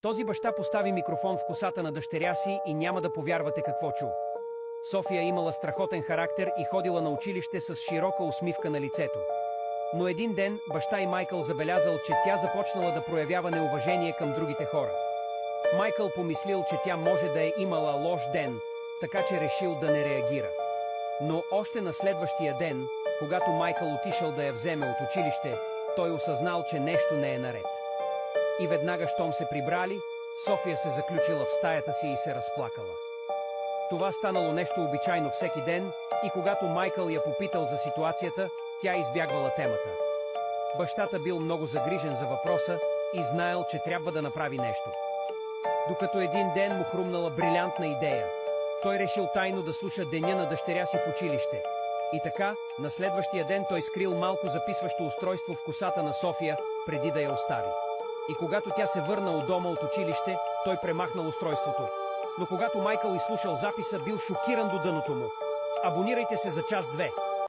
Този баща постави микрофон в косата на дъщеря си и няма да повярвате какво чу. София имала страхотен характер и ходила на училище с широка усмивка на лицето. Но един ден баща и Майкъл забелязал, че тя започнала да проявява неуважение към другите хора. Майкъл помислил, че тя може да е имала лош ден, така че решил да не реагира. Но още на следващия ден, когато Майкъл отишъл да я вземе от училище, той осъзнал, че нещо не е наред. И веднага, щом се прибрали, София се заключила в стаята си и се разплакала. Това станало нещо обичайно всеки ден и когато Майкъл я попитал за ситуацията, тя избягвала темата. Бащата бил много загрижен за въпроса и знаел, че трябва да направи нещо. Докато един ден му хрумнала брилянтна идея, той решил тайно да слуша деня на дъщеря си в училище. И така, на следващия ден той скрил малко записващо устройство в косата на София, преди да я остави. И когато тя се върна от дома от училище, той премахнал устройството. Но когато Майкъл изслушал записа, бил шокиран до дъното му. Абонирайте се за част 2.